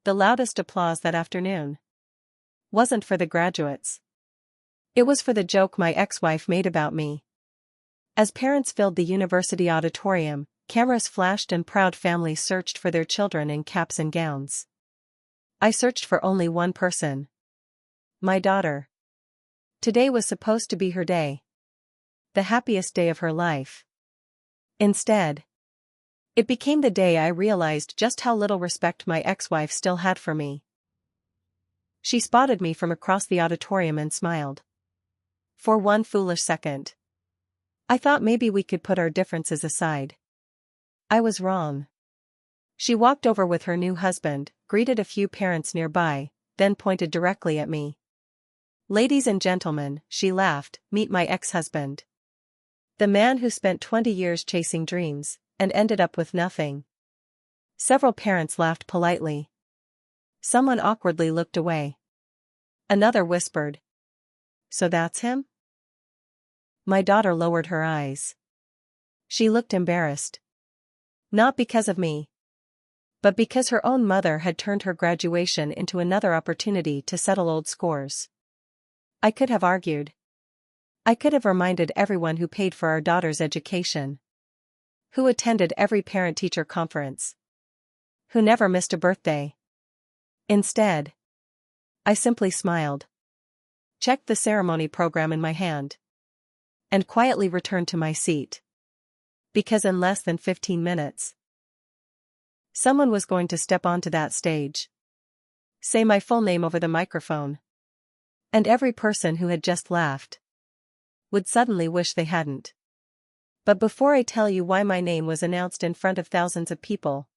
The loudest applause that afternoon wasn't for the graduates. It was for the joke my ex-wife made about me. As parents filled the university auditorium, cameras flashed and proud families searched for their children in caps and gowns. I searched for only one person. My daughter. Today was supposed to be her day. The happiest day of her life. Instead, it became the day I realized just how little respect my ex-wife still had for me. She spotted me from across the auditorium and smiled. For one foolish second, I thought maybe we could put our differences aside. I was wrong. She walked over with her new husband, greeted a few parents nearby, then pointed directly at me. "Ladies and gentlemen," she laughed, "meet my ex-husband. The man who spent 20 years chasing dreams, and ended up with nothing." Several parents laughed politely. Someone awkwardly looked away. Another whispered, "So that's him?" My daughter lowered her eyes. She looked embarrassed. Not because of me, but because her own mother had turned her graduation into another opportunity to settle old scores. I could have argued. I could have reminded everyone who paid for our daughter's education, who attended every parent-teacher conference, who never missed a birthday. Instead, I simply smiled, checked the ceremony program in my hand, and quietly returned to my seat. Because in less than 15 minutes, someone was going to step onto that stage, say my full name over the microphone, and every person who had just laughed would suddenly wish they hadn't. But before I tell you why my name was announced in front of thousands of people,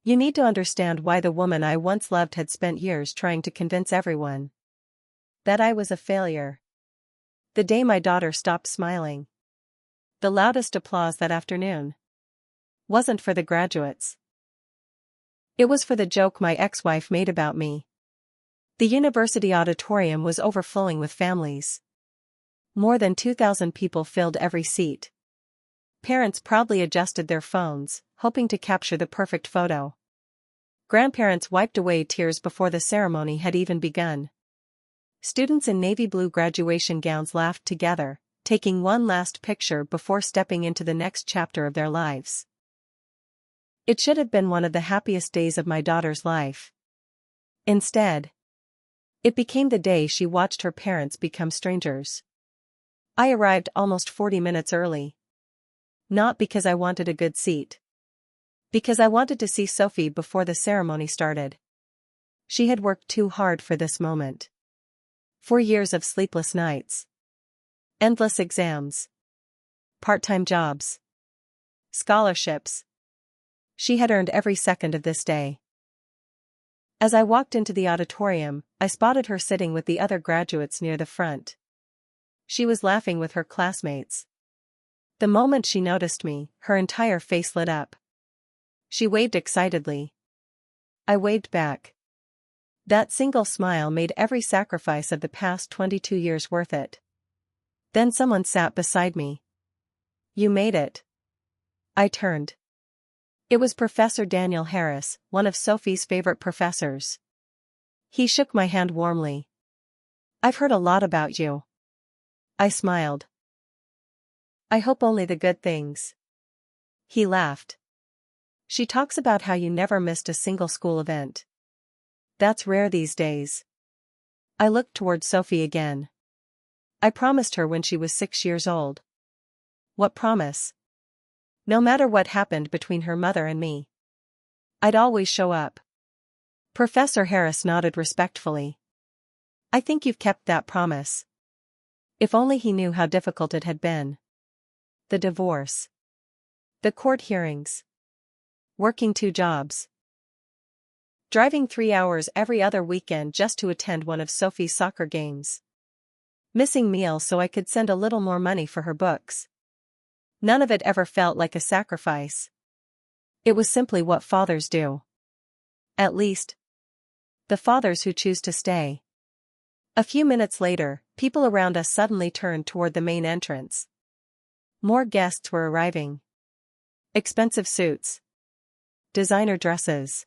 you need to understand why the woman I once loved had spent years trying to convince everyone that I was a failure. The day my daughter stopped smiling. The loudest applause that afternoon wasn't for the graduates. It was for the joke my ex-wife made about me. The university auditorium was overflowing with families. More than 2,000 people filled every seat. Parents proudly adjusted their phones, hoping to capture the perfect photo. Grandparents wiped away tears before the ceremony had even begun. Students in navy blue graduation gowns laughed together, taking one last picture before stepping into the next chapter of their lives. It should have been one of the happiest days of my daughter's life. Instead, it became the day she watched her parents become strangers. I arrived almost 40 minutes early. Not because I wanted a good seat. Because I wanted to see Sophie before the ceremony started. She had worked too hard for this moment. 4 years of sleepless nights. Endless exams. Part-time jobs. Scholarships. She had earned every second of this day. As I walked into the auditorium, I spotted her sitting with the other graduates near the front. She was laughing with her classmates. The moment she noticed me, her entire face lit up. She waved excitedly. I waved back. That single smile made every sacrifice of the past 22 years worth it. Then someone sat beside me. "You made it." I turned. It was Professor Daniel Harris, one of Sophie's favorite professors. He shook my hand warmly. "I've heard a lot about you." I smiled. "I hope only the good things." He laughed. "She talks about how you never missed a single school event. That's rare these days." I looked toward Sophie again. I promised her when she was 6 years old. What promise? No matter what happened between her mother and me, I'd always show up. Professor Harris nodded respectfully. "I think you've kept that promise." If only he knew how difficult it had been. The divorce. The court hearings. Working 2 jobs. Driving 3 hours every other weekend just to attend one of Sophie's soccer games. Missing meals so I could send a little more money for her books. None of it ever felt like a sacrifice. It was simply what fathers do. At least, the fathers who choose to stay. A few minutes later, people around us suddenly turned toward the main entrance. More guests were arriving. Expensive suits. Designer dresses.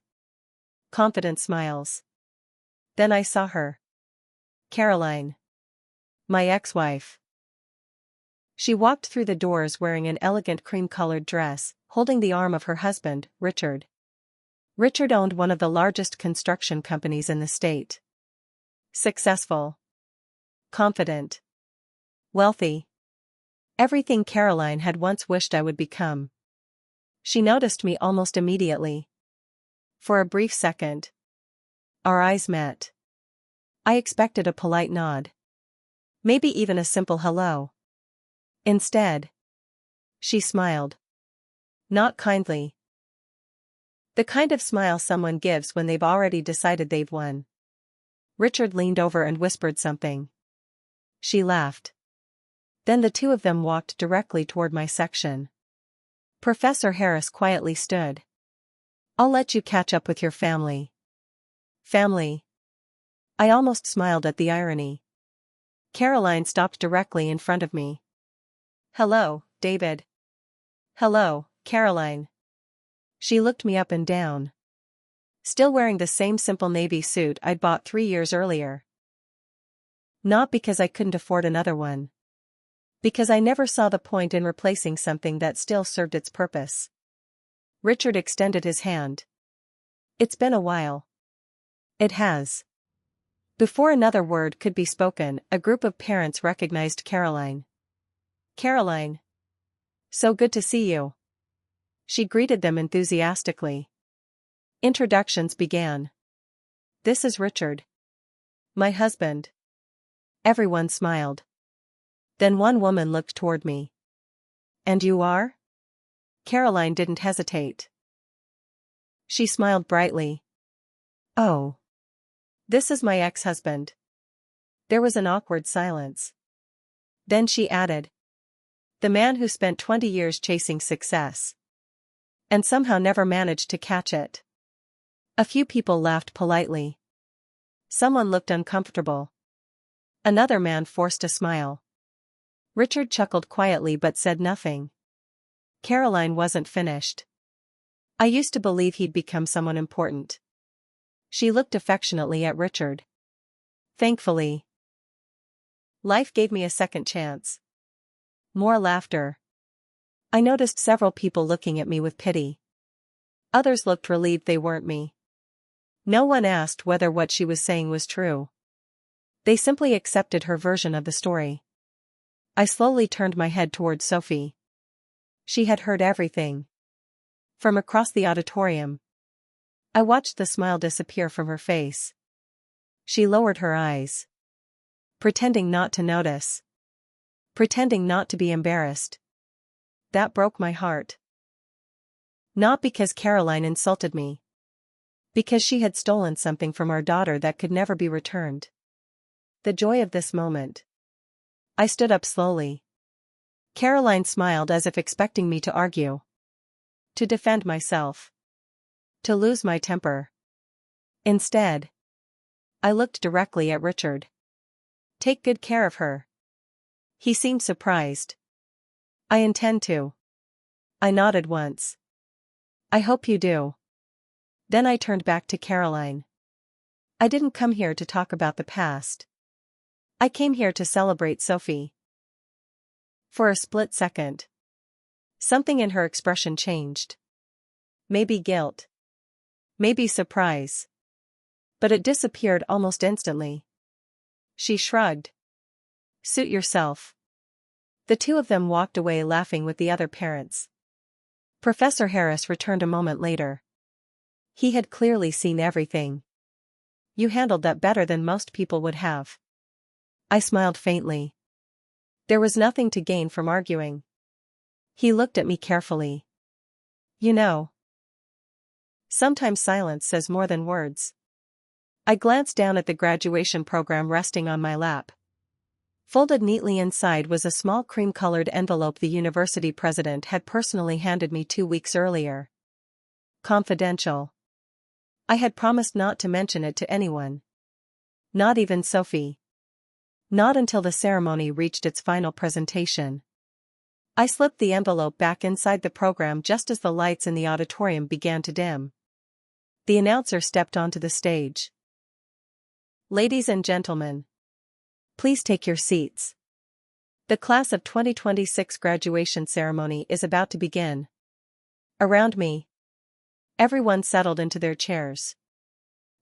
Confident smiles. Then I saw her. Caroline. My ex-wife. She walked through the doors wearing an elegant cream-colored dress, holding the arm of her husband, Richard. Richard owned one of the largest construction companies in the state. Successful. Confident. Wealthy. Everything Caroline had once wished I would become. She noticed me almost immediately. For a brief second. Our eyes met. I expected a polite nod. Maybe even a simple hello. Instead, she smiled. Not kindly. The kind of smile someone gives when they've already decided they've won. Richard leaned over and whispered something. She laughed. Then the two of them walked directly toward my section. Professor Harris quietly stood. I'll let you catch up with your family. Family. I almost smiled at the irony. Caroline stopped directly in front of me. Hello, David. Hello, Caroline. She looked me up and down. Still wearing the same simple navy suit I'd bought 3 years earlier. Not because I couldn't afford another one. Because I never saw the point in replacing something that still served its purpose. Richard extended his hand. It's been a while. It has. Before another word could be spoken, a group of parents recognized Caroline. Caroline. So good to see you. She greeted them enthusiastically. Introductions began. This is Richard. My husband. Everyone smiled. Then one woman looked toward me. And you are? Caroline didn't hesitate. She smiled brightly. Oh. This is my ex-husband. There was an awkward silence. Then she added. The man who spent 20 years chasing success. And somehow never managed to catch it. A few people laughed politely. Someone looked uncomfortable. Another man forced a smile. Richard chuckled quietly but said nothing. Caroline wasn't finished. I used to believe he'd become someone important. She looked affectionately at Richard. Thankfully. Life gave me a second chance. More laughter. I noticed several people looking at me with pity. Others looked relieved they weren't me. No one asked whether what she was saying was true. They simply accepted her version of the story. I slowly turned my head towards Sophie. She had heard everything. From across the auditorium. I watched the smile disappear from her face. She lowered her eyes. Pretending not to notice. Pretending not to be embarrassed. That broke my heart. Not because Caroline insulted me. Because she had stolen something from our daughter that could never be returned. The joy of this moment. I stood up slowly. Caroline smiled as if expecting me to argue. To defend myself. To lose my temper. Instead, I looked directly at Richard. Take good care of her. He seemed surprised. I intend to. I nodded once. I hope you do. Then I turned back to Caroline. I didn't come here to talk about the past. I came here to celebrate Sophie. For a split second. Something in her expression changed. Maybe guilt. Maybe surprise. But it disappeared almost instantly. She shrugged. Suit yourself. The two of them walked away laughing with the other parents. Professor Harris returned a moment later. He had clearly seen everything. You handled that better than most people would have. I smiled faintly. There was nothing to gain from arguing. He looked at me carefully. You know. Sometimes silence says more than words. I glanced down at the graduation program resting on my lap. Folded neatly inside was a small cream-colored envelope the university president had personally handed me 2 weeks earlier. Confidential. I had promised not to mention it to anyone. Not even Sophie. Not until the ceremony reached its final presentation. I slipped the envelope back inside the program just as the lights in the auditorium began to dim. The announcer stepped onto the stage. Ladies and gentlemen, please take your seats. The class of 2026 graduation ceremony is about to begin. Around me, everyone settled into their chairs.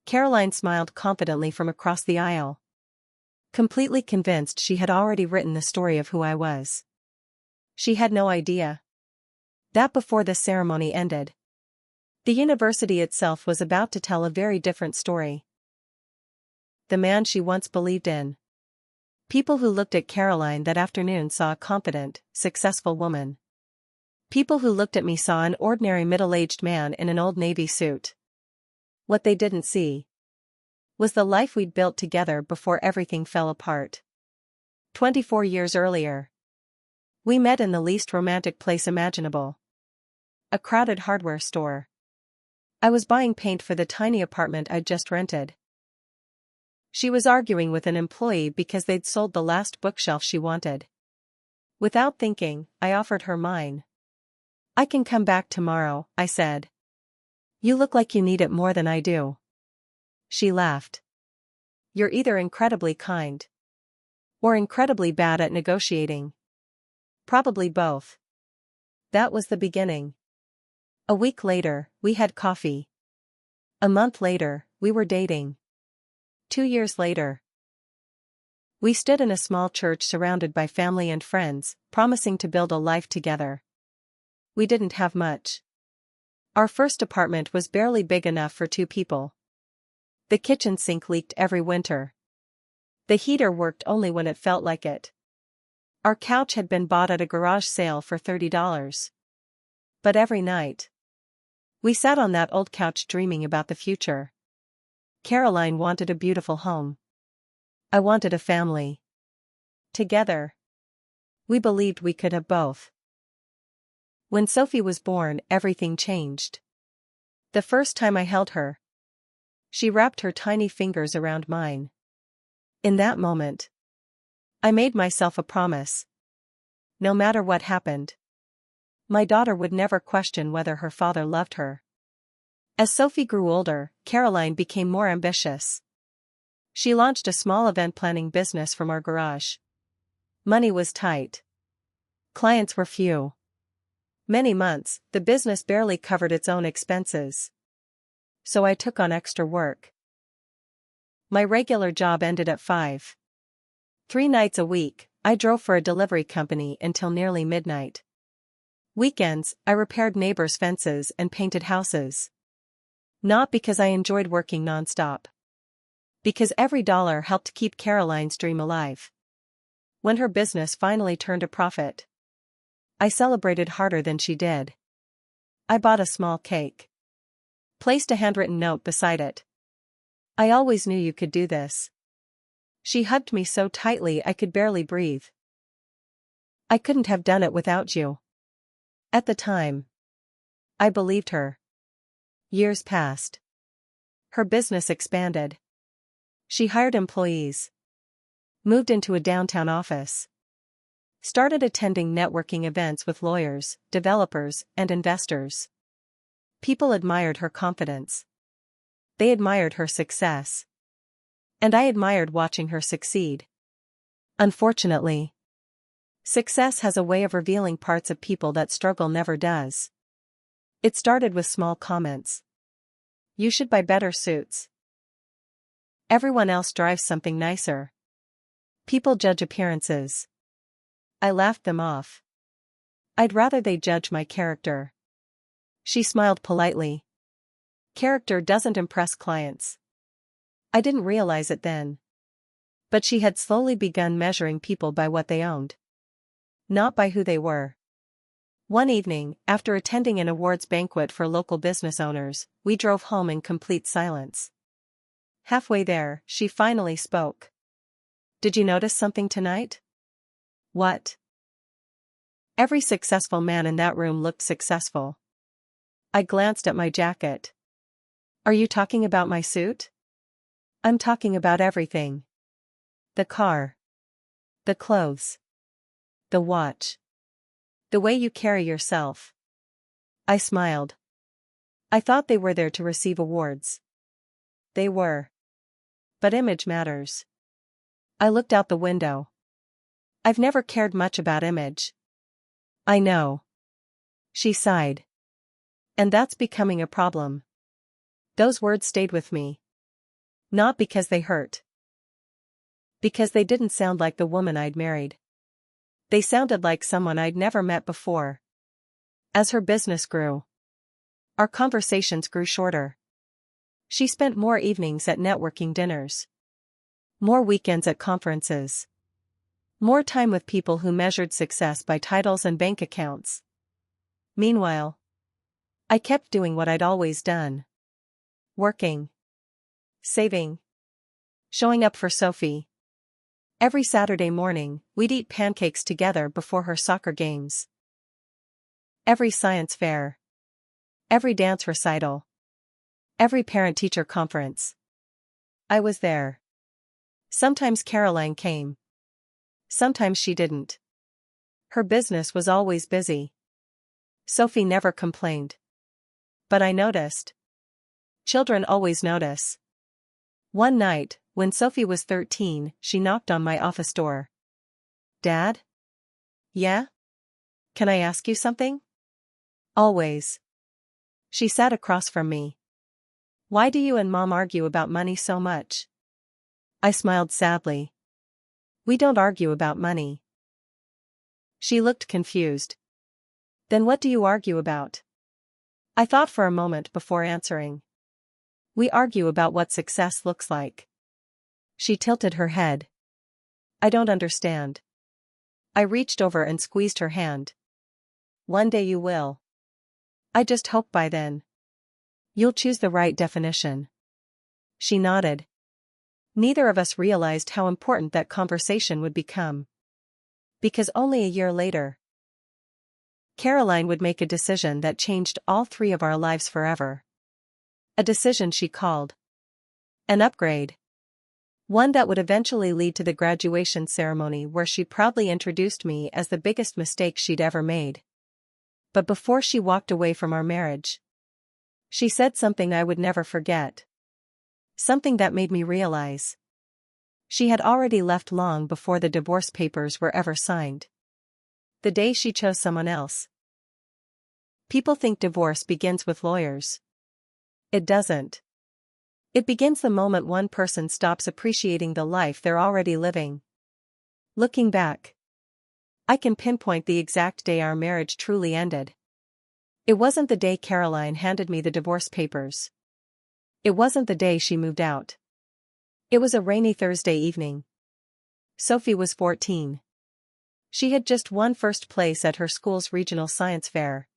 Caroline smiled confidently from across the aisle, completely convinced she had already written the story of who I was. She had no idea that before the ceremony ended, the university itself was about to tell a very different story. The man she once believed in. People who looked at Caroline that afternoon saw a confident, successful woman. People who looked at me saw an ordinary middle-aged man in an old navy suit. What they didn't see was the life we'd built together before everything fell apart. 24 years earlier, we met in the least romantic place imaginable. A crowded hardware store. I was buying paint for the tiny apartment I'd just rented. She was arguing with an employee because they'd sold the last bookshelf she wanted. Without thinking, I offered her mine. "I can come back tomorrow," I said. "You look like you need it more than I do." She laughed. "You're either incredibly kind or incredibly bad at negotiating." Probably both. That was the beginning. A week later, we had coffee. A month later, we were dating. 2 years later, we stood in a small church surrounded by family and friends, promising to build a life together. We didn't have much. Our first apartment was barely big enough for 2 people. The kitchen sink leaked every winter. The heater worked only when it felt like it. Our couch had been bought at a garage sale for $30. But every night, we sat on that old couch dreaming about the future. Caroline wanted a beautiful home. I wanted a family. Together, we believed we could have both. When Sophie was born, everything changed. The first time I held her, she wrapped her tiny fingers around mine. In that moment, I made myself a promise. No matter what happened, my daughter would never question whether her father loved her. As Sophie grew older, Caroline became more ambitious. She launched a small event planning business from our garage. Money was tight. Clients were few. Many months, the business barely covered its own expenses. So I took on extra work. My regular job ended at 5. 3 nights a week, I drove for a delivery company until nearly midnight. Weekends, I repaired neighbors' fences and painted houses. Not because I enjoyed working nonstop. Because every dollar helped keep Caroline's dream alive. When her business finally turned a profit, I celebrated harder than she did. I bought a small cake. Placed a handwritten note beside it. "I always knew you could do this." She hugged me so tightly I could barely breathe. "I couldn't have done it without you." At the time, I believed her. Years passed. Her business expanded. She hired employees. Moved into a downtown office. Started attending networking events with lawyers, developers, and investors. People admired her confidence. They admired her success. And I admired watching her succeed. Unfortunately, success has a way of revealing parts of people that struggle never does. It started with small comments. "You should buy better suits. Everyone else drives something nicer." People judge appearances. I laughed them off. I'd rather they judge my character. She smiled politely. Character doesn't impress clients. I didn't realize it then. But she had slowly begun measuring people by what they owned. Not by who they were. One evening, after attending an awards banquet for local business owners, we drove home in complete silence. Halfway there, she finally spoke. "Did you notice something tonight?" "What?" Every successful man in that room looked successful. I glanced at my jacket. "Are you talking about my suit?" "I'm talking about everything. The car. The clothes. The watch. The way you carry yourself." I smiled. I thought they were there to receive awards. They were. But image matters. I looked out the window. I've never cared much about image. I know. She sighed. And that's becoming a problem. Those words stayed with me. Not because they hurt. Because they didn't sound like the woman I'd married. They sounded like someone I'd never met before. As her business grew, our conversations grew shorter. She spent more evenings at networking dinners. More weekends at conferences. More time with people who measured success by titles and bank accounts. Meanwhile, I kept doing what I'd always done. Working. Saving. Showing up for Sophie. Every Saturday morning, we'd eat pancakes together before her soccer games. Every science fair. Every dance recital. Every parent-teacher conference. I was there. Sometimes Caroline came. Sometimes she didn't. Her business was always busy. Sophie never complained. But I noticed. Children always notice. One night, when Sophie was 13, she knocked on my office door. Dad? Yeah? Can I ask you something? Always. She sat across from me. Why do you and Mom argue about money so much? I smiled sadly. We don't argue about money. She looked confused. Then what do you argue about? I thought for a moment before answering. We argue about what success looks like. She tilted her head. I don't understand. I reached over and squeezed her hand. One day you will. I just hope by then. You'll choose the right definition. She nodded. Neither of us realized how important that conversation would become. Because only a year later, Caroline would make a decision that changed all three of our lives forever. A decision she called an upgrade. One that would eventually lead to the graduation ceremony where she proudly introduced me as the biggest mistake she'd ever made. But before she walked away from our marriage, she said something I would never forget. Something that made me realize. She had already left long before the divorce papers were ever signed. The day she chose someone else. People think divorce begins with lawyers. It doesn't. It begins the moment one person stops appreciating the life they're already living. Looking back, I can pinpoint the exact day our marriage truly ended. It wasn't the day Caroline handed me the divorce papers. It wasn't the day she moved out. It was a rainy Thursday evening. Sophie was 14. She had just won first place at her school's regional science fair.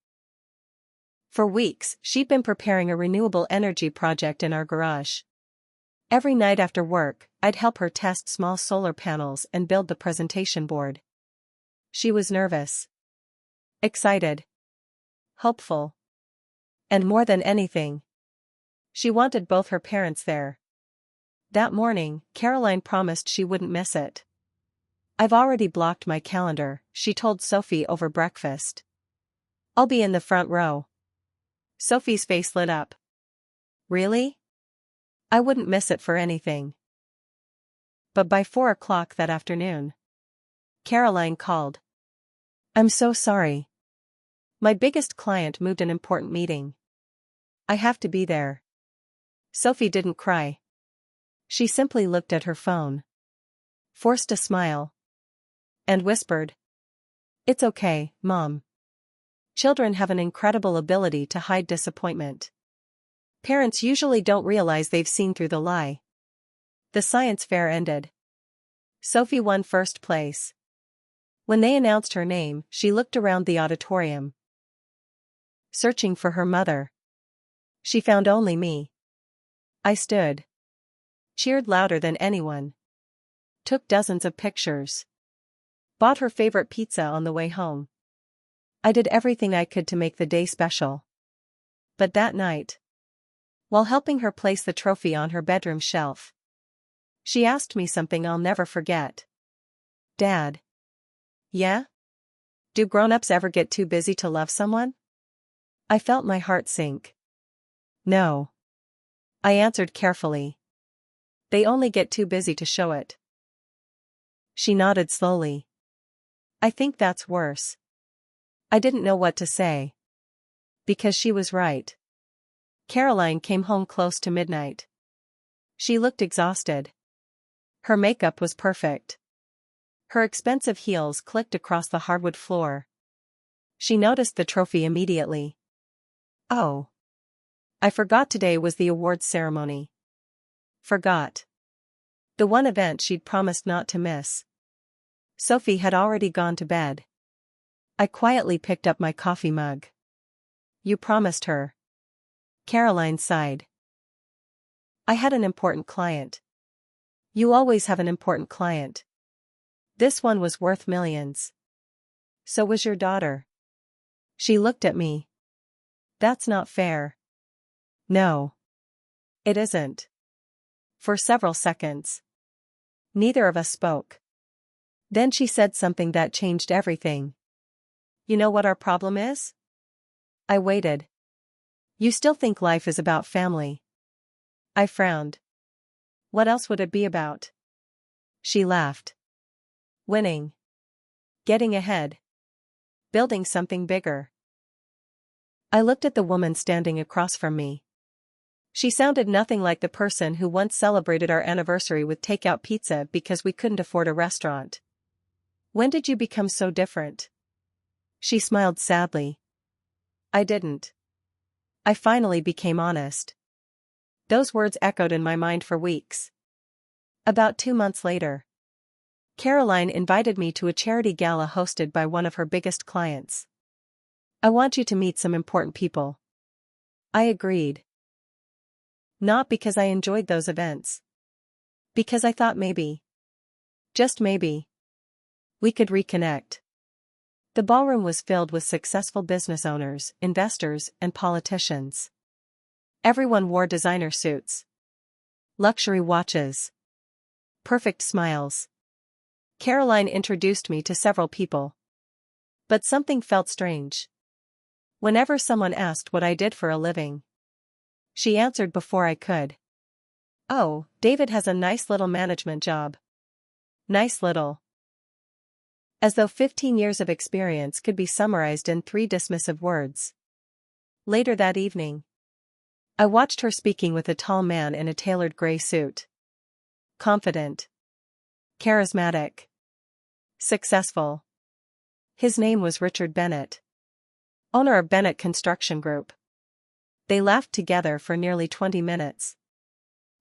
For weeks, she'd been preparing a renewable energy project in our garage. Every night after work, I'd help her test small solar panels and build the presentation board. She was nervous. Excited. Hopeful. And more than anything, she wanted both her parents there. That morning, Caroline promised she wouldn't miss it. I've already blocked my calendar, she told Sophie over breakfast. I'll be in the front row. Sophie's face lit up. Really? I wouldn't miss it for anything. But by 4 o'clock that afternoon, Caroline called. I'm so sorry. My biggest client moved an important meeting. I have to be there. Sophie didn't cry. She simply looked at her phone, forced a smile, and whispered, It's okay, Mom. Children have an incredible ability to hide disappointment. Parents usually don't realize they've seen through the lie. The science fair ended. Sophie won first place. When they announced her name, she looked around the auditorium, searching for her mother. She found only me. I stood, cheered louder than anyone, took dozens of pictures, bought her favorite pizza on the way home. I did everything I could to make the day special. But that night, while helping her place the trophy on her bedroom shelf, she asked me something I'll never forget. Dad. Yeah? Do grown-ups ever get too busy to love someone? I felt my heart sink. No. I answered carefully. They only get too busy to show it. She nodded slowly. I think that's worse. I didn't know what to say. Because she was right. Caroline came home close to midnight. She looked exhausted. Her makeup was perfect. Her expensive heels clicked across the hardwood floor. She noticed the trophy immediately. Oh. I forgot today was the awards ceremony. Forgot. The one event she'd promised not to miss. Sophie had already gone to bed. I quietly picked up my coffee mug. You promised her. Caroline sighed. I had an important client. You always have an important client. This one was worth millions. So was your daughter. She looked at me. That's not fair. No. It isn't. For several seconds. Neither of us spoke. Then she said something that changed everything. You know what our problem is? I waited. You still think life is about family. I frowned. What else would it be about? She laughed. Winning. Getting ahead. Building something bigger. I looked at the woman standing across from me. She sounded nothing like the person who once celebrated our anniversary with takeout pizza because we couldn't afford a restaurant. When did you become so different? She smiled sadly. I didn't. I finally became honest. Those words echoed in my mind for weeks. About 2 months later, Caroline invited me to a charity gala hosted by one of her biggest clients. I want you to meet some important people. I agreed. Not because I enjoyed those events. Because I thought maybe. Just maybe. We could reconnect. The ballroom was filled with successful business owners, investors, and politicians. Everyone wore designer suits. Luxury watches. Perfect smiles. Caroline introduced me to several people. But something felt strange. Whenever someone asked what I did for a living, she answered before I could. Oh, David has a nice little management job. Nice little. As though 15 years of experience could be summarized in 3 dismissive words. Later that evening, I watched her speaking with a tall man in a tailored gray suit. Confident. Charismatic. Successful. His name was Richard Bennett. Owner of Bennett Construction Group. They laughed together for nearly 20 minutes.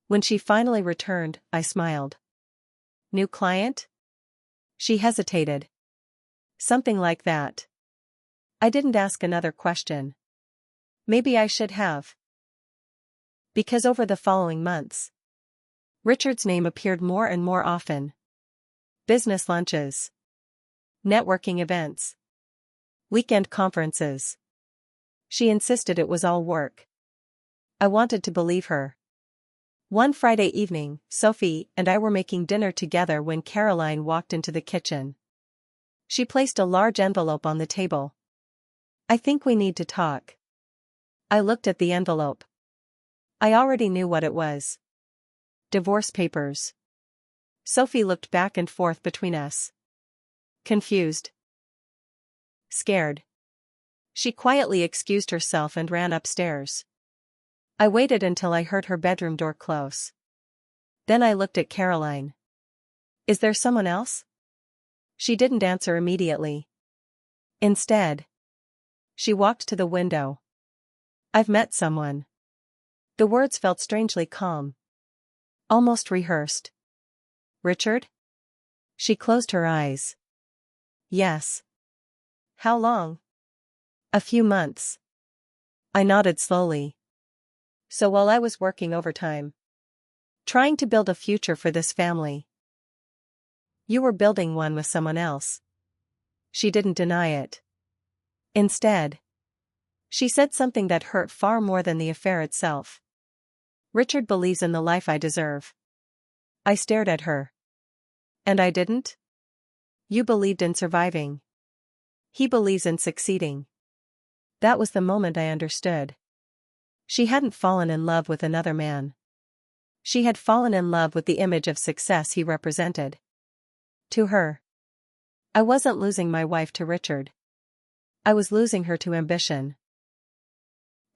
When she finally returned, I smiled. New client? She hesitated. Something like that. I didn't ask another question. Maybe I should have. Because over the following months, Richard's name appeared more and more often. Business lunches. Networking events. Weekend conferences. She insisted it was all work. I wanted to believe her. One Friday evening, Sophie and I were making dinner together when Caroline walked into the kitchen. She placed a large envelope on the table. I think we need to talk. I looked at the envelope. I already knew what it was. Divorce papers. Sophie looked back and forth between us. Confused. Scared. She quietly excused herself and ran upstairs. I waited until I heard her bedroom door close. Then I looked at Caroline. Is there someone else? She didn't answer immediately. Instead, she walked to the window. I've met someone. The words felt strangely calm. Almost rehearsed. Richard? She closed her eyes. Yes. How long? A few months. I nodded slowly. So while I was working overtime, trying to build a future for this family, you were building one with someone else. She didn't deny it. Instead, she said something that hurt far more than the affair itself. Richard believes in the life I deserve. I stared at her. And I didn't? You believed in surviving. He believes in succeeding. That was the moment I understood. She hadn't fallen in love with another man. She had fallen in love with the image of success he represented. To her, I wasn't losing my wife to Richard. I was losing her to ambition.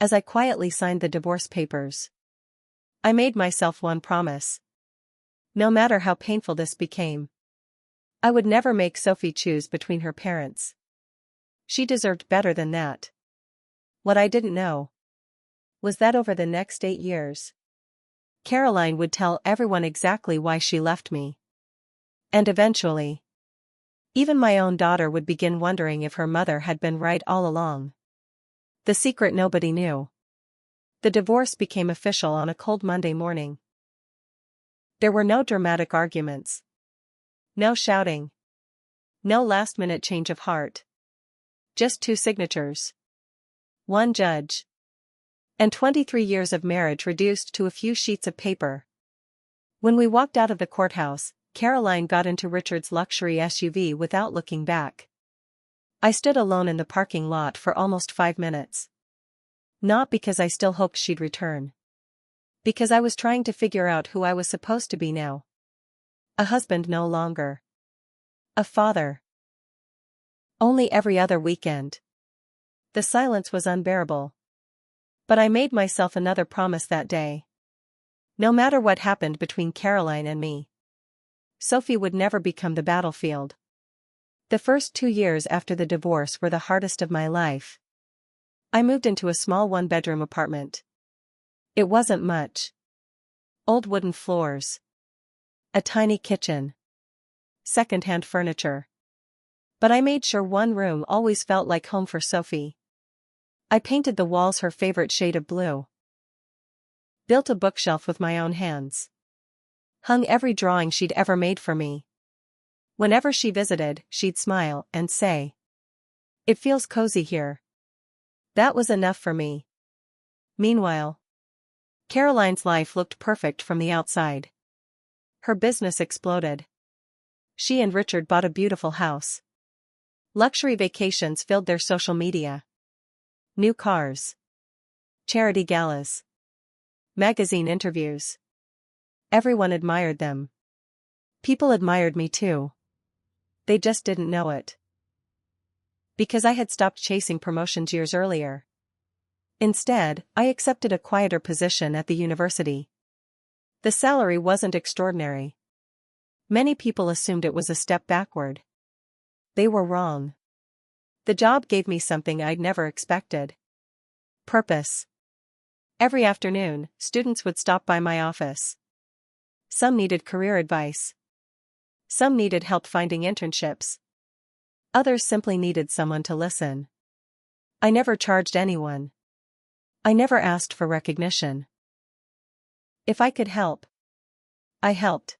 As I quietly signed the divorce papers, I made myself one promise. No matter how painful this became, I would never make Sophie choose between her parents. She deserved better than that. What I didn't know was that over the next 8 years, Caroline would tell everyone exactly why she left me. And eventually, even my own daughter would begin wondering if her mother had been right all along. The secret nobody knew. The divorce became official on a cold Monday morning. There were no dramatic arguments. No shouting. No last-minute change of heart. Just 2 signatures. 1 judge. And 23 years of marriage reduced to a few sheets of paper. When we walked out of the courthouse, Caroline got into Richard's luxury SUV without looking back. I stood alone in the parking lot for almost 5 minutes. Not because I still hoped she'd return. Because I was trying to figure out who I was supposed to be now. A husband no longer. A father. Only every other weekend. The silence was unbearable. But I made myself another promise that day. No matter what happened between Caroline and me, Sophie would never become the battlefield. The first 2 years after the divorce were the hardest of my life. I moved into a small 1-bedroom apartment. It wasn't much. Old wooden floors. A tiny kitchen. Second-hand furniture. But I made sure one room always felt like home for Sophie. I painted the walls her favorite shade of blue. Built a bookshelf with my own hands. Hung every drawing she'd ever made for me. Whenever she visited, she'd smile and say, "It feels cozy here." That was enough for me. Meanwhile, Caroline's life looked perfect from the outside. Her business exploded. She and Richard bought a beautiful house. Luxury vacations filled their social media. New cars. Charity galas. Magazine interviews. Everyone admired them. People admired me too. They just didn't know it. Because I had stopped chasing promotions years earlier. Instead, I accepted a quieter position at the university. The salary wasn't extraordinary. Many people assumed it was a step backward. They were wrong. The job gave me something I'd never expected. Purpose. Every afternoon, students would stop by my office. Some needed career advice. Some needed help finding internships. Others simply needed someone to listen. I never charged anyone. I never asked for recognition. If I could help, I helped.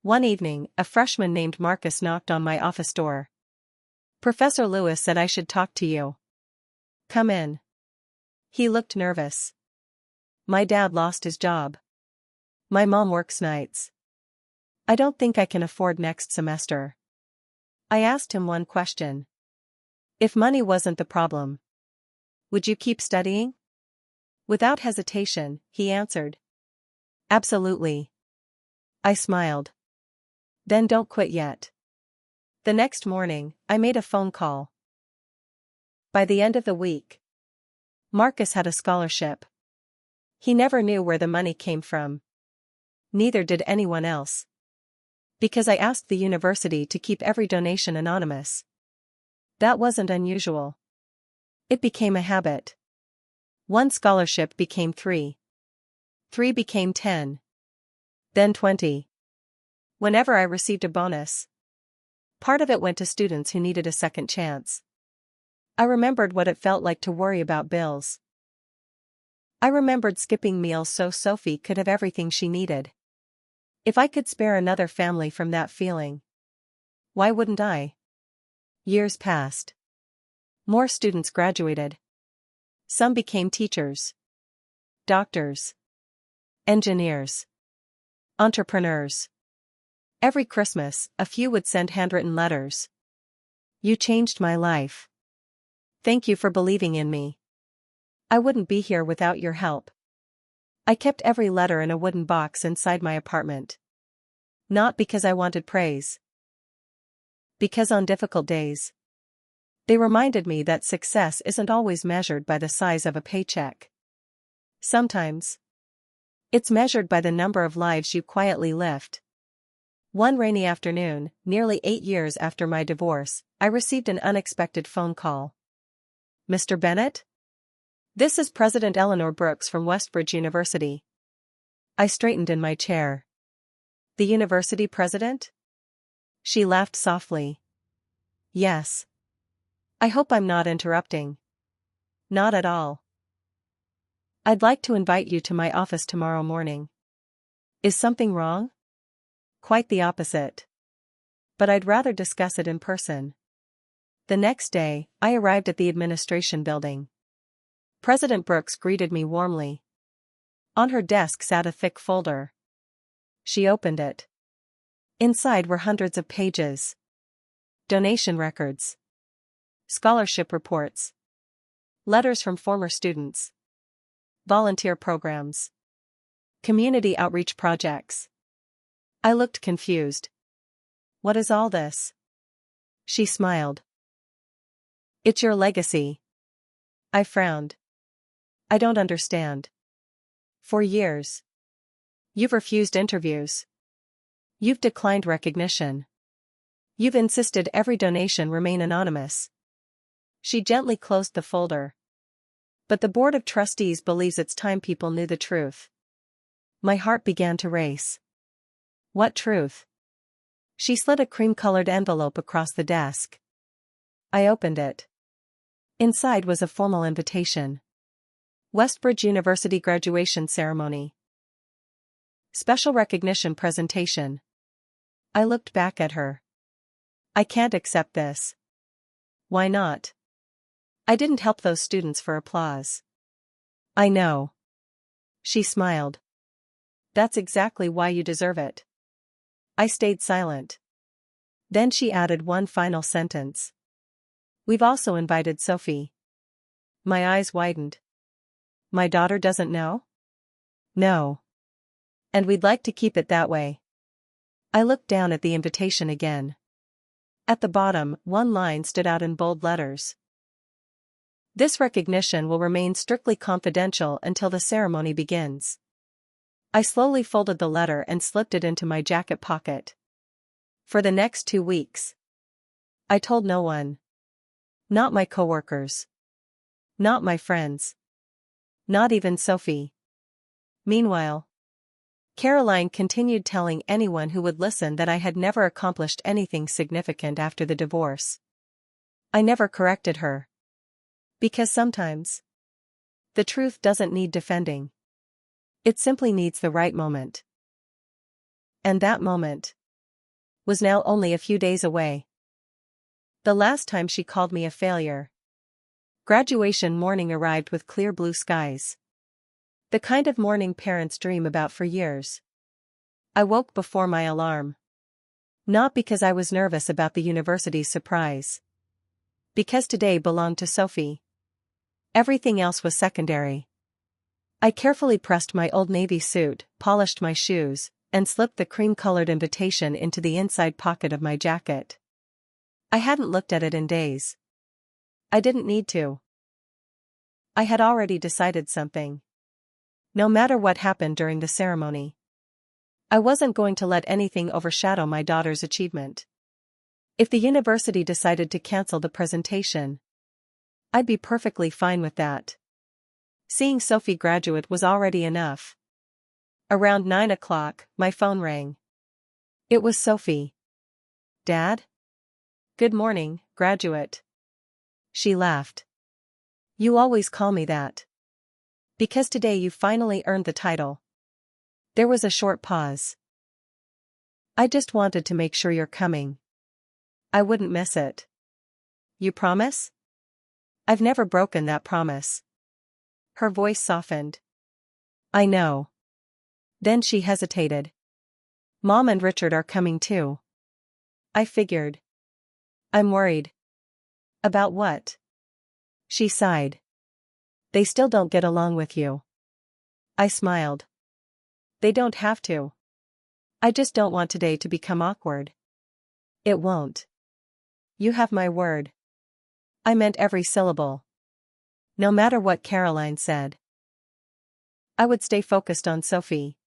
One evening, a freshman named Marcus knocked on my office door. "Professor Lewis said I should talk to you." "Come in." He looked nervous. "My dad lost his job. My mom works nights. I don't think I can afford next semester." I asked him one question. "If money wasn't the problem, would you keep studying?" Without hesitation, he answered, "Absolutely." I smiled. "Then don't quit yet." The next morning, I made a phone call. By the end of the week, Marcus had a scholarship. He never knew where the money came from. Neither did anyone else. Because I asked the university to keep every donation anonymous. That wasn't unusual. It became a habit. 1 scholarship became 3. 3 became 10. Then 20. Whenever I received a bonus, part of it went to students who needed a second chance. I remembered what it felt like to worry about bills. I remembered skipping meals so Sophie could have everything she needed. If I could spare another family from that feeling, why wouldn't I? Years passed. More students graduated. Some became teachers, doctors, engineers, entrepreneurs. Every Christmas, a few would send handwritten letters. "You changed my life. Thank you for believing in me." I wouldn't be here without your help. I kept every letter in a wooden box inside my apartment. Not because I wanted praise. Because on difficult days, they reminded me that success isn't always measured by the size of a paycheck. Sometimes, it's measured by the number of lives you quietly lift. One rainy afternoon, nearly 8 years after my divorce, I received an unexpected phone call. Mr. Bennett? This is President Eleanor Brooks from Westbridge University. I straightened in my chair. The university president? She laughed softly. Yes. I hope I'm not interrupting. Not at all. I'd like to invite you to my office tomorrow morning. Is something wrong? Quite the opposite. But I'd rather discuss it in person. The next day, I arrived at the administration building. President Brooks greeted me warmly. On her desk sat a thick folder. She opened it. Inside were hundreds of pages. Donation records. Scholarship reports. Letters from former students. Volunteer programs. Community outreach projects. I looked confused. What is all this? She smiled. It's your legacy. I frowned. I don't understand. For years. You've refused interviews. You've declined recognition. You've insisted every donation remain anonymous. She gently closed the folder. But the board of trustees believes it's time people knew the truth. My heart began to race. What truth? She slid a cream-colored envelope across the desk. I opened it. Inside was a formal invitation. Westbridge University graduation ceremony. Special recognition presentation. I looked back at her. I can't accept this. Why not? I didn't help those students for applause. I know. She smiled. That's exactly why you deserve it. I stayed silent. Then she added one final sentence. We've also invited Sophie. My eyes widened. My daughter doesn't know? No. And we'd like to keep it that way. I looked down at the invitation again. At the bottom, one line stood out in bold letters. This recognition will remain strictly confidential until the ceremony begins. I slowly folded the letter and slipped it into my jacket pocket. For the next 2 weeks, I told no one. Not my coworkers. Not my friends. Not even Sophie. Meanwhile, Caroline continued telling anyone who would listen that I had never accomplished anything significant after the divorce. I never corrected her. Because sometimes, the truth doesn't need defending. It simply needs the right moment. And that moment was now only a few days away. The last time she called me a failure. Graduation morning arrived with clear blue skies. The kind of morning parents dream about for years. I woke before my alarm. Not because I was nervous about the university's surprise. Because today belonged to Sophie. Everything else was secondary. I carefully pressed my old navy suit, polished my shoes, and slipped the cream-colored invitation into the inside pocket of my jacket. I hadn't looked at it in days. I didn't need to. I had already decided something. No matter what happened during the ceremony, I wasn't going to let anything overshadow my daughter's achievement. If the university decided to cancel the presentation, I'd be perfectly fine with that. Seeing Sophie graduate was already enough. Around 9 o'clock, my phone rang. It was Sophie. Dad? Good morning, graduate. She laughed. You always call me that. Because today you finally earned the title. There was a short pause. I just wanted to make sure you're coming. I wouldn't miss it. You promise? I've never broken that promise. Her voice softened. I know. Then she hesitated. Mom and Richard are coming too. I figured. I'm worried. About what? She sighed. They still don't get along with you. I smiled. They don't have to. I just don't want today to become awkward. It won't. You have my word. I meant every syllable. No matter what Caroline said. I would stay focused on Sophie.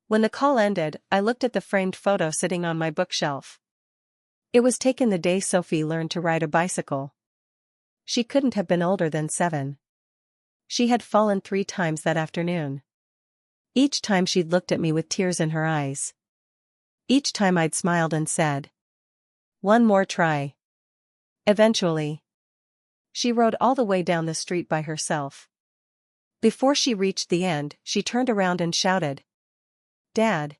When the call ended, I looked at the framed photo sitting on my bookshelf. It was taken the day Sophie learned to ride a bicycle. She couldn't have been older than 7. She had fallen 3 times that afternoon. Each time she'd looked at me with tears in her eyes. Each time I'd smiled and said, "One more try." Eventually, she rode all the way down the street by herself. Before she reached the end, she turned around and shouted, "Dad!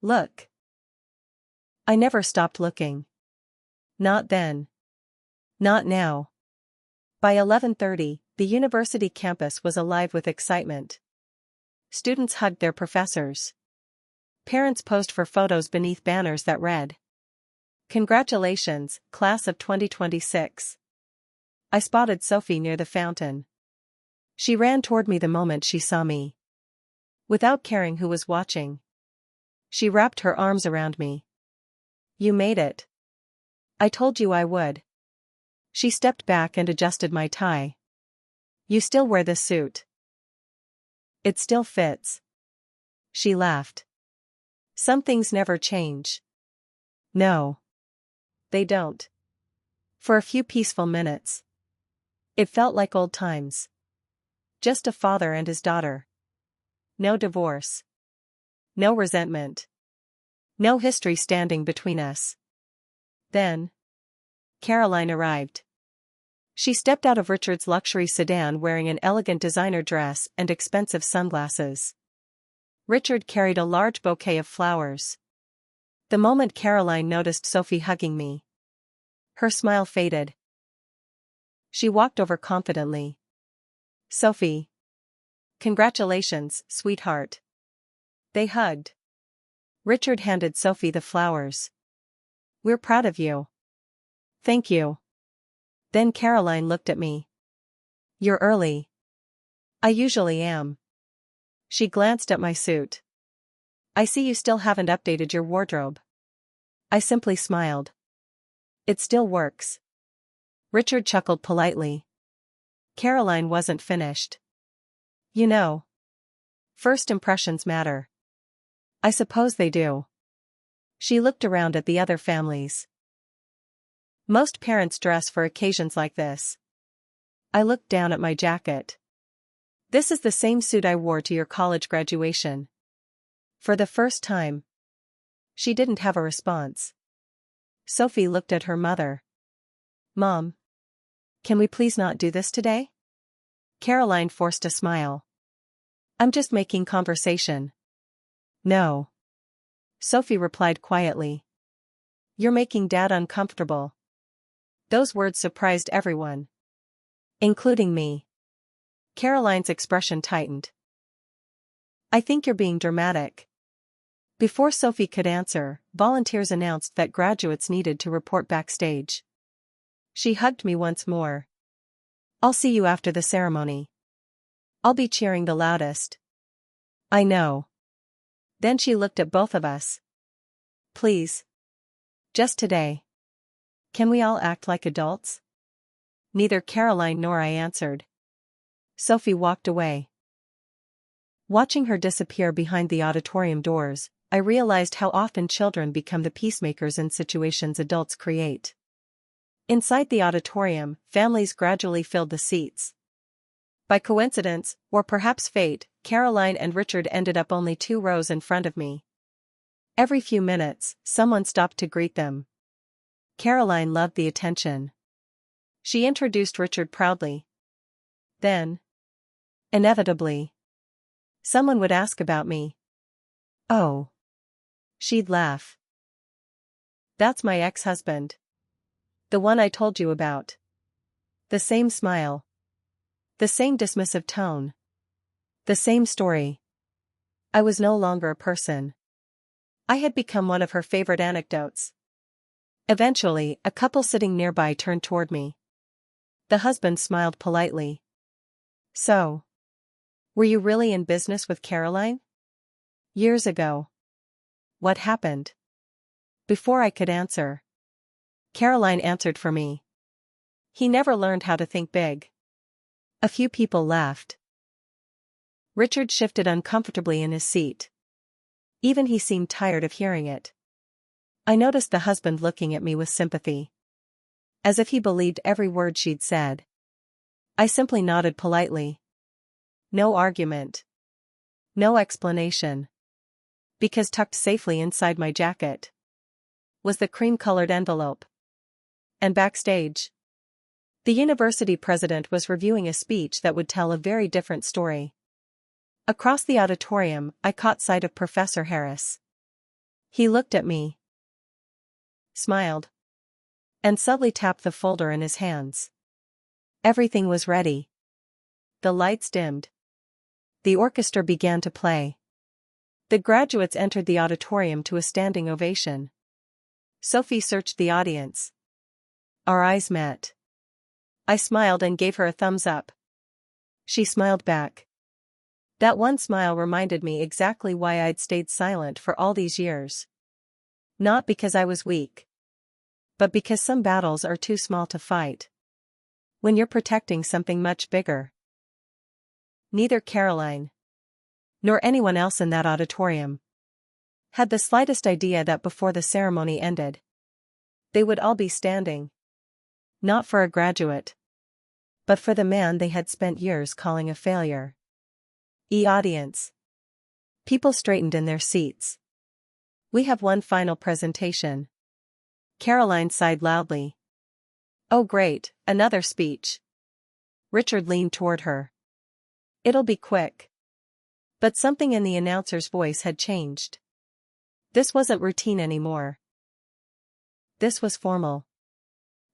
Look!" I never stopped looking. Not then. Not now. By 11:30, the university campus was alive with excitement. Students hugged their professors. Parents posed for photos beneath banners that read, "Congratulations, class of 2026. I spotted Sophie near the fountain. She ran toward me the moment she saw me. Without caring who was watching. She wrapped her arms around me. "You made it. I told you I would." She stepped back and adjusted my tie. "You still wear this suit." "It still fits." She laughed. "Some things never change." "No. They don't." For a few peaceful minutes. It felt like old times. Just a father and his daughter. No divorce. No resentment. No history standing between us. Then, Caroline arrived. She stepped out of Richard's luxury sedan wearing an elegant designer dress and expensive sunglasses. Richard carried a large bouquet of flowers. The moment Caroline noticed Sophie hugging me, her smile faded. She walked over confidently. "Sophie. Congratulations, sweetheart." They hugged. Richard handed Sophie the flowers. "We're proud of you." "Thank you." Then Caroline looked at me. "You're early." "I usually am." She glanced at my suit. "I see you still haven't updated your wardrobe." I simply smiled. "It still works." Richard chuckled politely. Caroline wasn't finished. "You know, first impressions matter." "I suppose they do." She looked around at the other families. Most parents dress for occasions like this. I looked down at my jacket. "This is the same suit I wore to your college graduation." For the first time. She didn't have a response. Sophie looked at her mother. "Mom. Can we please not do this today?" Caroline forced a smile. "I'm just making conversation." "No." Sophie replied quietly. "You're making Dad uncomfortable." Those words surprised everyone. Including me. Caroline's expression tightened. "I think you're being dramatic." Before Sophie could answer, volunteers announced that graduates needed to report backstage. She hugged me once more. "I'll see you after the ceremony. I'll be cheering the loudest." "I know." Then she looked at both of us. "Please. Just today. Can we all act like adults?" Neither Caroline nor I answered. Sophie walked away. Watching her disappear behind the auditorium doors, I realized how often children become the peacemakers in situations adults create. Inside the auditorium, families gradually filled the seats. By coincidence, or perhaps fate, Caroline and Richard ended up only 2 rows in front of me. Every few minutes, someone stopped to greet them. Caroline loved the attention. She introduced Richard proudly. Then, inevitably, someone would ask about me. "Oh." She'd laugh. "That's my ex-husband. The one I told you about." The same smile. The same dismissive tone. The same story. I was no longer a person. I had become one of her favorite anecdotes. Eventually, a couple sitting nearby turned toward me. The husband smiled politely. So, were you really in business with Caroline? Years ago. What happened? Before I could answer, Caroline answered for me. He never learned how to think big. A few people laughed. Richard shifted uncomfortably in his seat. Even he seemed tired of hearing it. I noticed the husband looking at me with sympathy. As if he believed every word she'd said. I simply nodded politely. No argument. No explanation. Because tucked safely inside my jacket was the cream-colored envelope. And backstage, the university president was reviewing a speech that would tell a very different story. Across the auditorium, I caught sight of Professor Harris. He looked at me, smiled, and subtly tapped the folder in his hands. Everything was ready. The lights dimmed. The orchestra began to play. The graduates entered the auditorium to a standing ovation. Sophie searched the audience. Our eyes met. I smiled and gave her a thumbs up. She smiled back. That one smile reminded me exactly why I'd stayed silent for all these years. Not because I was weak, but because some battles are too small to fight when you're protecting something much bigger. Neither Caroline nor anyone else in that auditorium had the slightest idea that before the ceremony ended, they would all be standing. Not for a graduate, but for the man they had spent years calling a failure. Audience. People straightened in their seats. We have one final presentation. Caroline sighed loudly. Oh great, another speech. Richard leaned toward her. It'll be quick. But something in the announcer's voice had changed. This wasn't routine anymore. This was formal.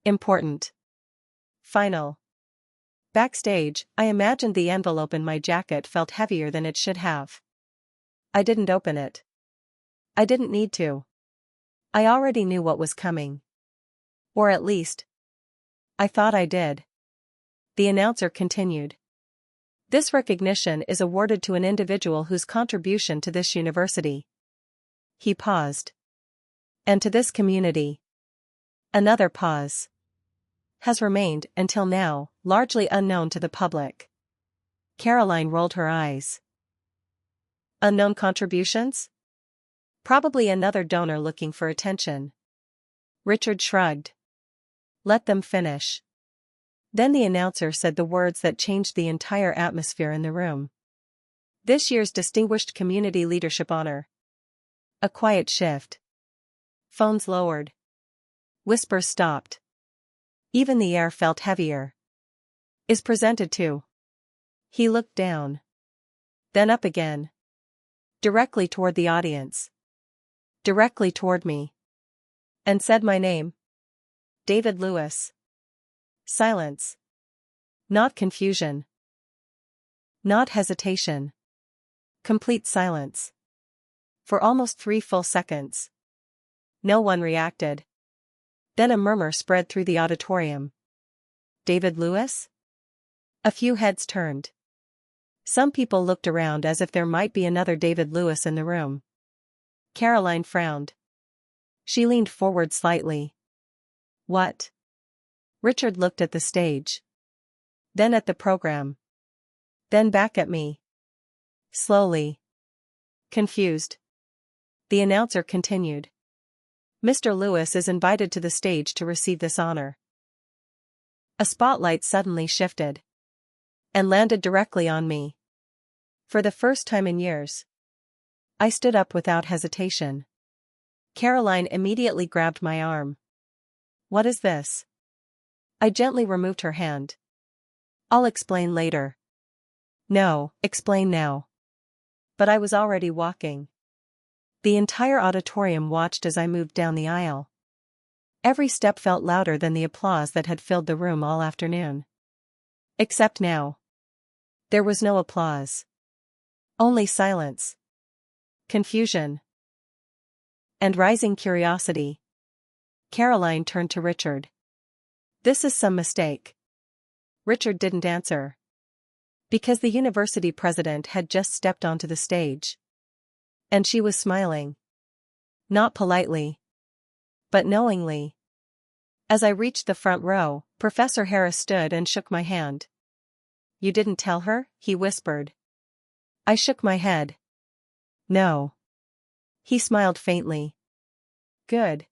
Important. Final. Backstage, I imagined the envelope in my jacket felt heavier than it should have. I didn't open it. I didn't need to. I already knew what was coming. Or at least, I thought I did. The announcer continued. This recognition is awarded to an individual whose contribution to this university. He paused. And to this community. Another pause. Has remained, until now, largely unknown to the public. Caroline rolled her eyes. Unknown contributions? Probably another donor looking for attention. Richard shrugged. Let them finish. Then the announcer said the words that changed the entire atmosphere in the room. This year's Distinguished Community Leadership Honor. A quiet shift. Phones lowered. Whispers stopped. Even the air felt heavier. Is presented to. He looked down. Then up again. Directly toward the audience. Directly toward me. And said my name. David Lewis. Silence. Not confusion. Not hesitation. Complete silence. For almost 3 full seconds. No one reacted. Then a murmur spread through the auditorium. David Lewis? A few heads turned. Some people looked around as if there might be another David Lewis in the room. Caroline frowned. She leaned forward slightly. What? Richard looked at the stage. Then at the program. Then back at me. Slowly. Confused. The announcer continued. Mr. Lewis is invited to the stage to receive this honor. A spotlight suddenly shifted. And landed directly on me. For the first time in years. I stood up without hesitation. Caroline immediately grabbed my arm. What is this? I gently removed her hand. I'll explain later. No, explain now. But I was already walking. The entire auditorium watched as I moved down the aisle. Every step felt louder than the applause that had filled the room all afternoon. Except now. There was no applause. Only silence. Confusion. And rising curiosity. Caroline turned to Richard. This is some mistake. Richard didn't answer. Because the university president had just stepped onto the stage. And she was smiling. Not politely, but knowingly. As I reached the front row, Professor Harris stood and shook my hand. "You didn't tell her?" he whispered. I shook my head. "No." He smiled faintly. "Good."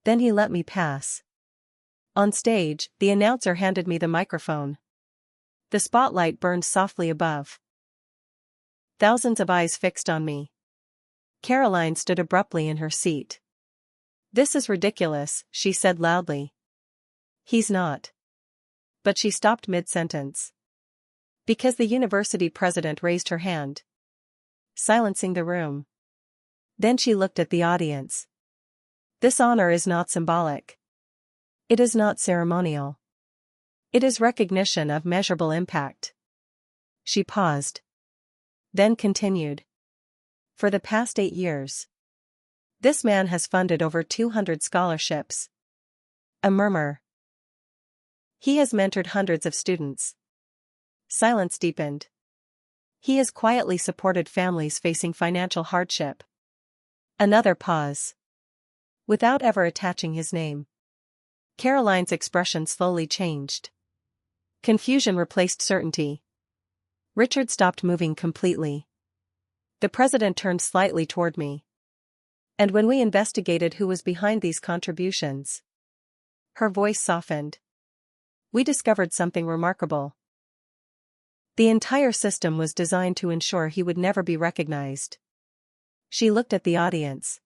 Then he let me pass. On stage, the announcer handed me the microphone. The spotlight burned softly above. Thousands of eyes fixed on me. Caroline stood abruptly in her seat. "This is ridiculous," she said loudly. "He's not." But she stopped mid-sentence. Because the university president raised her hand, silencing the room. Then she looked at the audience. "This honor is not symbolic. It is not ceremonial. It is recognition of measurable impact." She paused. Then continued. "For the past 8 years, this man has funded over 200 scholarships." A murmur. "He has mentored hundreds of students." Silence deepened. "He has quietly supported families facing financial hardship." Another pause. Without ever attaching his name. Caroline's expression slowly changed. Confusion replaced certainty. Richard stopped moving completely. The president turned slightly toward me. "And when we investigated who was behind these contributions," her voice softened, "we discovered something remarkable. The entire system was designed to ensure he would never be recognized." She looked at the audience.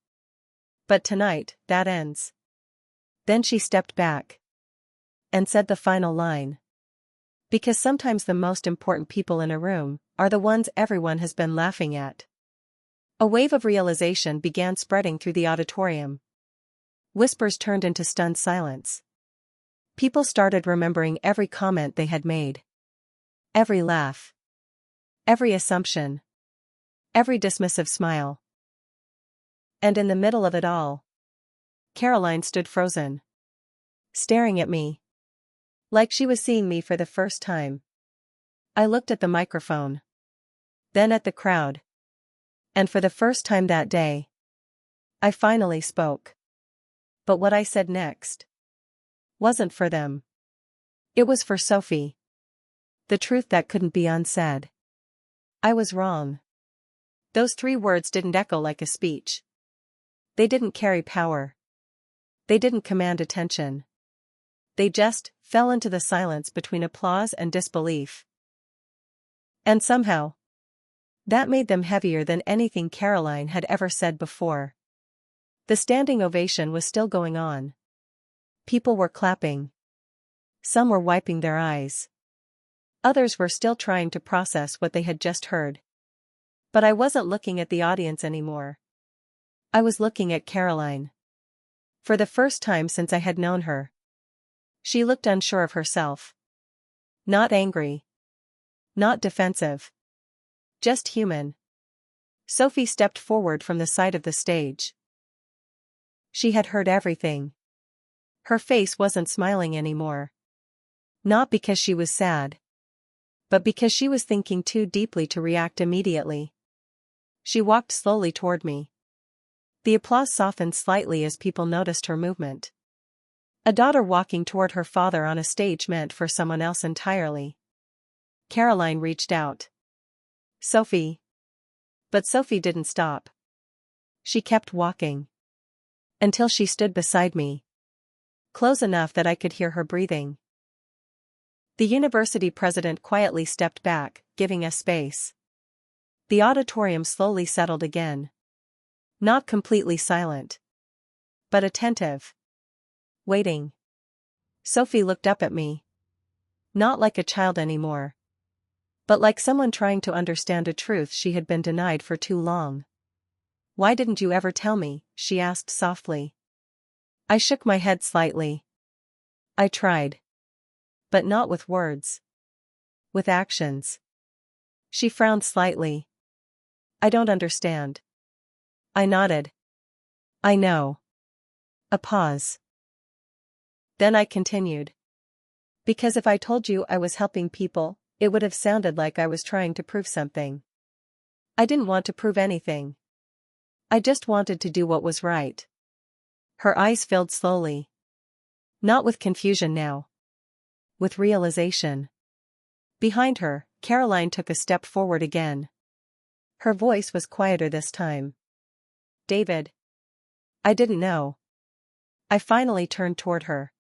"But tonight, that ends." Then she stepped back. And said the final line. "Because sometimes the most important people in a room are the ones everyone has been laughing at." A wave of realization began spreading through the auditorium. Whispers turned into stunned silence. People started remembering every comment they had made. Every laugh. Every assumption. Every dismissive smile. And in the middle of it all, Caroline stood frozen. Staring at me. Like she was seeing me for the first time. I looked at the microphone. Then at the crowd. And for the first time that day, I finally spoke. But what I said next wasn't for them. It was for Sophie. The truth that couldn't be unsaid. I was wrong. Those 3 words didn't echo like a speech. They didn't carry power. They didn't command attention. They just fell into the silence between applause and disbelief. And somehow, that made them heavier than anything Caroline had ever said before. The standing ovation was still going on. People were clapping. Some were wiping their eyes. Others were still trying to process what they had just heard. But I wasn't looking at the audience anymore. I was looking at Caroline. For the first time since I had known her. She looked unsure of herself. Not angry. Not defensive. Just human. Sophie stepped forward from the side of the stage. She had heard everything. Her face wasn't smiling anymore. Not because she was sad. But because she was thinking too deeply to react immediately. She walked slowly toward me. The applause softened slightly as people noticed her movement. A daughter walking toward her father on a stage meant for someone else entirely. Caroline reached out. "Sophie." But Sophie didn't stop. She kept walking. Until she stood beside me. Close enough that I could hear her breathing. The university president quietly stepped back, giving us space. The auditorium slowly settled again. Not completely silent. But attentive. Waiting. Sophie looked up at me. Not like a child anymore. But like someone trying to understand a truth she had been denied for too long. "Why didn't you ever tell me?" she asked softly. I shook my head slightly. "I tried. But not with words. With actions." She frowned slightly. "I don't understand." I nodded. "I know." A pause. Then I continued. "Because if I told you I was helping people, It would have sounded like I was trying to prove something. I didn't want to prove anything. I just wanted to do what was right. Her eyes filled slowly. Not with confusion now. With realization. Behind her, Caroline took a step forward again. Her voice was quieter this time. David. I didn't know. I finally turned toward her.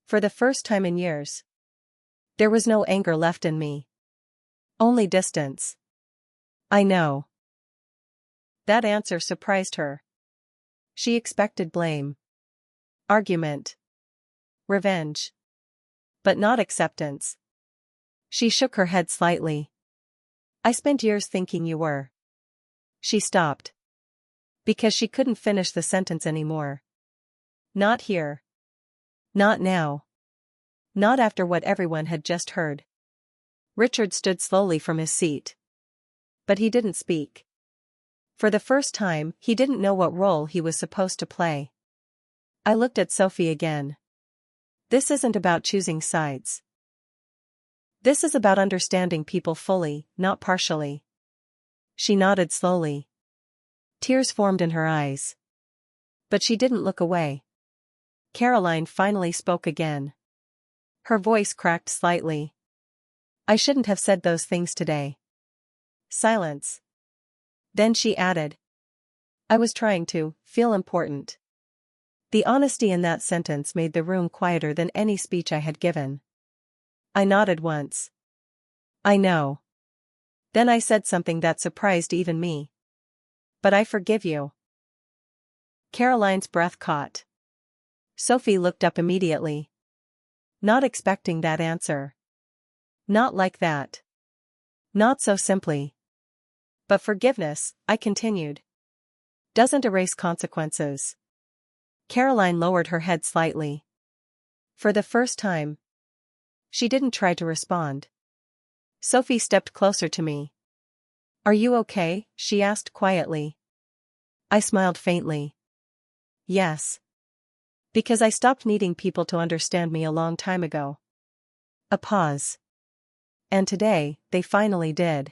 For the first time in years. There was no anger left in me. Only distance. I know. That answer surprised her. She expected blame. Argument. Revenge. But not acceptance. She shook her head slightly. I spent years thinking you were. She stopped. Because she couldn't finish the sentence anymore. Not here. Not now. Not after what everyone had just heard. Richard stood slowly from his seat. But he didn't speak. For the first time, he didn't know what role he was supposed to play. I looked at Sophie again. This isn't about choosing sides. This is about understanding people fully, not partially. She nodded slowly. Tears formed in her eyes. But she didn't look away. Caroline finally spoke again. Her voice cracked slightly. I shouldn't have said those things today. Silence. Then she added. I was trying to feel important. The honesty in that sentence made the room quieter than any speech I had given. I nodded once. I know. Then I said something that surprised even me. But I forgive you. Caroline's breath caught. Sophie looked up immediately. Not expecting that answer. Not like that. Not so simply. But forgiveness, I continued, doesn't erase consequences. Caroline lowered her head slightly. For the first time. She didn't try to respond. Sophie stepped closer to me. Are you okay? She asked quietly. I smiled faintly. Yes. Because I stopped needing people to understand me a long time ago. A pause. And today, they finally did.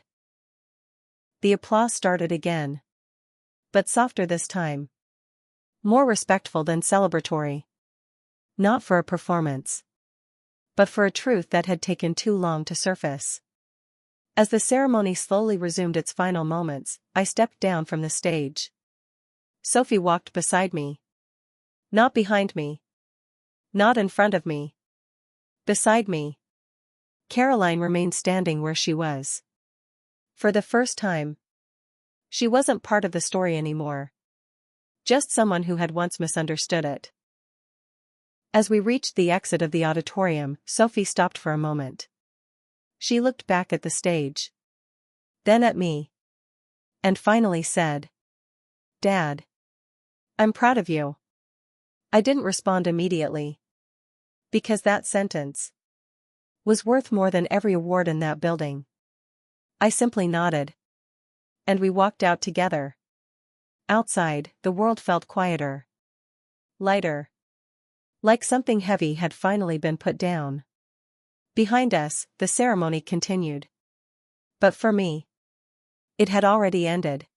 The applause started again. But softer this time. More respectful than celebratory. Not for a performance. But for a truth that had taken too long to surface. As the ceremony slowly resumed its final moments, I stepped down from the stage. Sophie walked beside me. Not behind me. Not in front of me. Beside me. Caroline remained standing where she was. For the first time. She wasn't part of the story anymore. Just someone who had once misunderstood it. As we reached the exit of the auditorium, Sophie stopped for a moment. She looked back at the stage. Then at me. And finally said, Dad. I'm proud of you. I didn't respond immediately. Because that sentence was worth more than every award in that building. I simply nodded. And we walked out together. Outside, the world felt quieter. Lighter. Like something heavy had finally been put down. Behind us, the ceremony continued. But for me, it had already ended.